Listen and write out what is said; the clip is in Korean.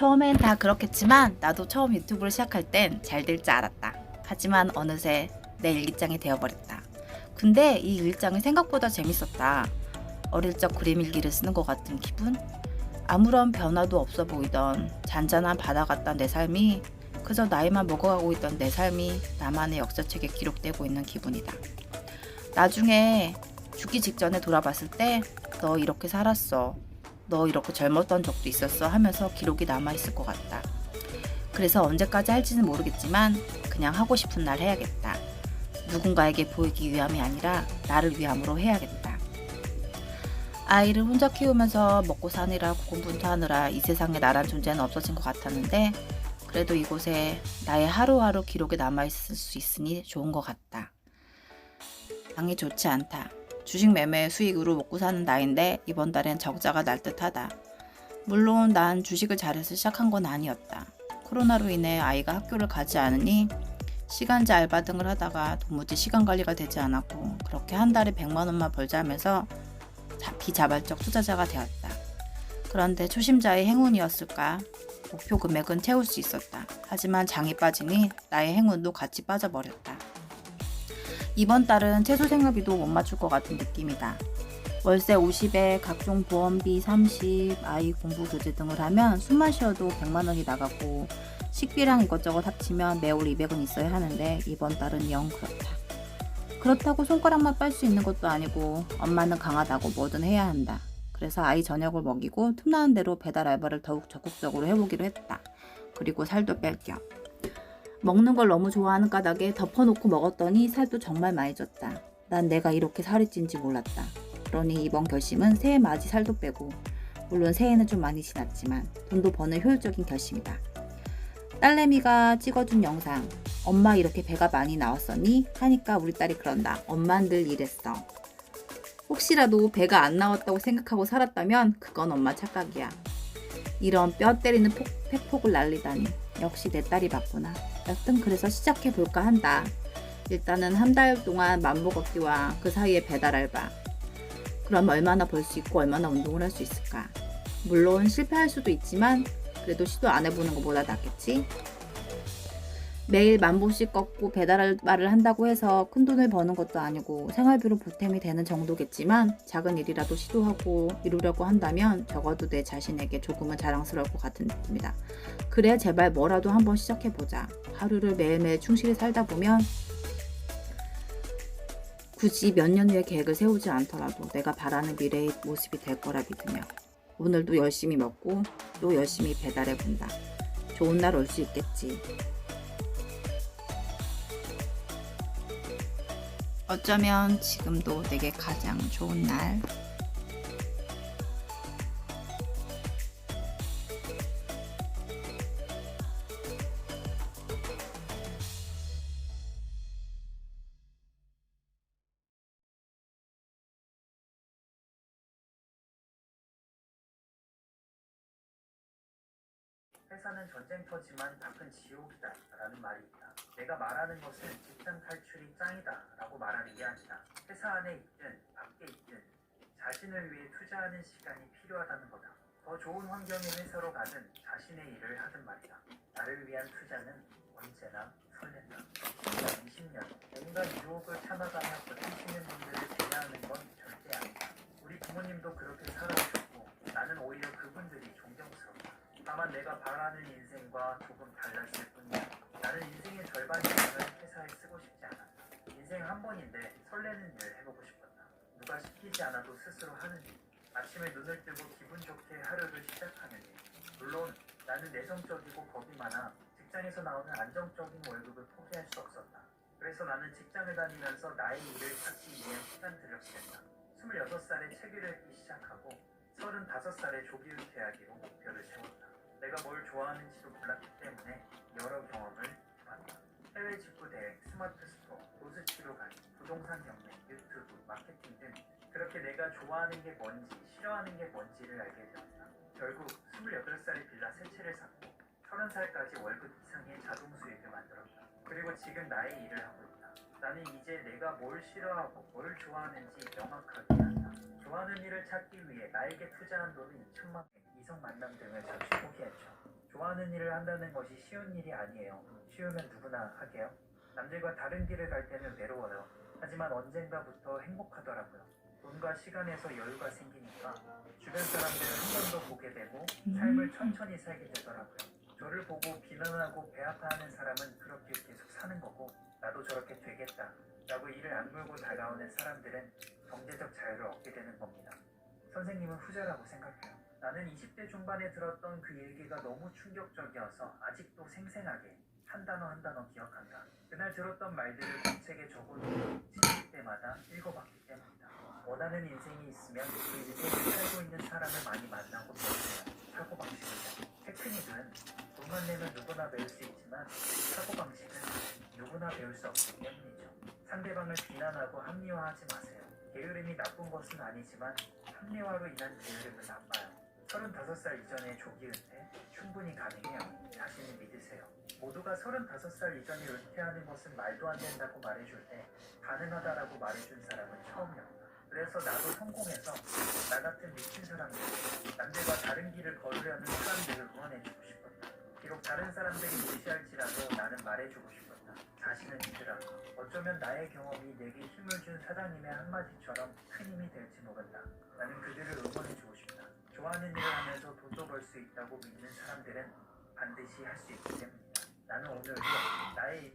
처음엔 다 그렇겠지만 나도 처음 유튜브를 시작할 땐 잘 될 줄 알았다. 하지만 어느새 내 일기장이 되어버렸다. 근데 이 일기장이 생각보다 재밌었다. 어릴 적 그림 일기를 쓰는 것 같은 기분? 아무런 변화도 없어 보이던 잔잔한 바다 같던 내 삶이 그저 나이만 먹어가고 있던 내 삶이 나만의 역사책에 기록되고 있는 기분이다. 나중에 죽기 직전에 돌아봤을 때 너 이렇게 살았어. 너 이렇게 젊었던 적도 있었어 하면서 기록이 남아있을 것 같다. 그래서 언제까지 할지는 모르겠지만 그냥 하고 싶은 날 해야겠다. 누군가에게 보이기 위함이 아니라 나를 위함으로 해야겠다. 아이를 혼자 키우면서 먹고 사느라 고군분투하느라 이 세상에 나란 존재는 없어진 것 같았는데 그래도 이곳에 나의 하루하루 기록이 남아있을 수 있으니 좋은 것 같다. 장이 좋지 않다. 주식 매매 수익으로 먹고 사는 나인데 이번 달엔 적자가 날 듯하다. 물론 난 주식을 잘해서 시작한 건 아니었다. 코로나로 인해 아이가 학교를 가지 않으니 시간제 알바 등을 하다가 도무지 시간 관리가 되지 않았고 그렇게 한 달에 100만 원만 벌자면서 비자발적 투자자가 되었다. 그런데 초심자의 행운이었을까? 목표 금액은 채울 수 있었다. 하지만 장이 빠지니 나의 행운도 같이 빠져버렸다. 이번 달은 최소 생활비도 못 맞출 것 같은 느낌이다. 월세 50에 각종 보험비 30, 아이 공부 교재 등을 하면 숨만 쉬어도 100만 원이 나가고 식비랑 이것저것 합치면 매월 200은 있어야 하는데 이번 달은 영 그렇다. 그렇다고 손가락만 빨 수 있는 것도 아니고 엄마는 강하다고 뭐든 해야 한다. 그래서 아이 저녁을 먹이고 틈나는 대로 배달 알바를 더욱 적극적으로 해보기로 했다. 그리고 살도 뺄 겸. 먹는 걸 너무 좋아하는 까닭에 덮어놓고 먹었더니 살도 정말 많이 쪘다. 난 내가 이렇게 살이 찐지 몰랐다. 그러니 이번 결심은 새해 맞이 살도 빼고 물론 새해는 좀 많이 지났지만 돈도 버는 효율적인 결심이다. 딸내미가 찍어준 영상 엄마 이렇게 배가 많이 나왔었니? 하니까 우리 딸이 그런다. 엄만 늘 이랬어. 혹시라도 배가 안 나왔다고 생각하고 살았다면 그건 엄마 착각이야. 이런 뼈 때리는 팩폭을 날리다니 역시 내 딸이 맞구나. 여튼 그래서 시작해볼까 한다. 일단은 한 달 동안 만보 걷기와 그 사이에 배달 알바. 그럼 얼마나 벌 수 있고 얼마나 운동을 할 수 있을까? 물론 실패할 수도 있지만 그래도 시도 안 해보는 것보다 낫겠지? 매일 만보씩 걷고 배달 알바를 한다고 해서 큰돈을 버는 것도 아니고 생활비로 보탬이 되는 정도겠지만 작은 일이라도 시도하고 이루려고 한다면 적어도 내 자신에게 조금은 자랑스러울 것 같은 느낌이다. 그래 제발 뭐라도 한번 시작해보자. 하루를 매일매일 충실히 살다 보면 굳이 몇 년 후에 계획을 세우지 않더라도 내가 바라는 미래의 모습이 될 거라 믿으며 오늘도 열심히 먹고 또 열심히 배달해본다. 좋은 날 올 수 있겠지. 어쩌면 지금도 내게 가장 좋은 날. 회사는 전쟁터지만 밖은 지옥이다 라는 말이 있다. 내가 말하는 것은 직장 탈출이 짱이다 라고 말하는 게 아니라 회사 안에 있든 밖에 있든 자신을 위해 투자하는 시간이 필요하다는 거다. 더 좋은 환경의 회사로 가든 자신의 일을 하든 말이다. 나를 위한 투자는 언제나 설렌다. 10년, 20년 온갖 유혹을 참아가며 버티시는 분들을 비하하는 건 절대 아니다. 우리 부모님도 그렇게 살아오셨고 나는 오히려 그분들이 존경스럽다. 다만 내가 바라는 인생과 조금 달랐을 뿐이야. 나는 인생의 절반 이상을 회사에 쓰고 싶지 않았다. 인생 한 번인데 설레는 일 해보고 싶었다. 누가 시키지 않아도 스스로 하는 일. 아침에 눈을 뜨고 기분 좋게 하루를 시작하는 일. 물론 나는 내성적이고 겁이 많아 직장에서 나오는 안정적인 월급을 포기할 수 없었다. 그래서 나는 직장을 다니면서 나의 일을 찾기 위해 시간 들였다. 26살에 책 읽기 시작하고 35살에 조기 은퇴하기로 목표를 세웠다. 내가 뭘 좋아하는지도 몰랐기 때문에 여러 경험을 해봤다. 해외 직구 대행, 스마트 스토어, 로즈 치료 강의, 부동산 경매, 유튜브, 마케팅 등 그렇게 내가 좋아하는 게 뭔지 싫어하는 게 뭔지를 알게 되었다. 결국 28살에 빌라 3채를 샀고 30살까지 월급 이상의 자동 수익을 만들었다. 그리고 지금 나의 일을 하고 있다. 나는 이제 내가 뭘 싫어하고 뭘 좋아하는지 명확하게 한다. 좋아하는 일을 찾기 위해 나에게 투자한 돈은 2천만 원, 이성 만남 등을 잠시 포기했죠. 좋아하는 좋아하는 일을 한다는 것이 쉬운 일이 아니에요. 쉬우면 누구나 하게요. 남들과 다른 길을 갈 때는 외로워요. 하지만 언젠가부터 행복하더라고요. 돈과 시간에서 여유가 생기니까 주변 사람들을 한 번 더 보게 되고 삶을 천천히 살게 되더라고요. 저를 보고 비난하고 배아파하는 사람은 그렇게 계속 사는 거고 나도 저렇게 되겠다 라고 이를 악물고 다가오는 사람들은 경제적 자유를 얻게 되는 겁니다. 선생님은 후자라고 생각해요. 나는 20대 중반에 들었던 그 일기가 너무 충격적이어서 아직도 생생하게 한 단어 한 단어 기억한다. 그날 들었던 말들을 공책에 적어놓고 지칠 때마다 읽어봤기 때문이다. 원하는 인생이 있으면 그 인생을 살고 있는 사람을 많이 만나고 배우세요. 사고방식을. 테크닉은 돈만 내면 누구나 배울 수 있지만 사고방식은 누구나 배울 수 없기 때문이죠. 상대방을 비난하고 합리화하지 마세요. 게으름이 나쁜 것은 아니지만 합리화로 인한 게으름은 나빠요. 35살 이전의 조기 은퇴 충분히 가능해요. 자신을 믿으세요. 모두가 35살 이전에 은퇴하는 것은 말도 안 된다고 말해줄 때 가능하다라고 말해준 사람은 처음이었다. 그래서 나도 성공해서 나 같은 미친 사람들, 남들과 다른 길을 걸으려는 사람들을 응원해주고 싶었다. 비록 다른 사람들이 무시할지라도 나는 말해주고 싶었다. 자신을 믿으라고. 어쩌면 나의 경험이 내게 힘을 준 사장님의 한마디처럼 큰 힘이 될지 모른다. 나는 그들을 응원해주고 싶다. 좋아하는 일을 하면서 돈도 벌 수 있다고 믿는 사람들은 반드시 할 수 있기 때문이다. 나는 오늘도 나의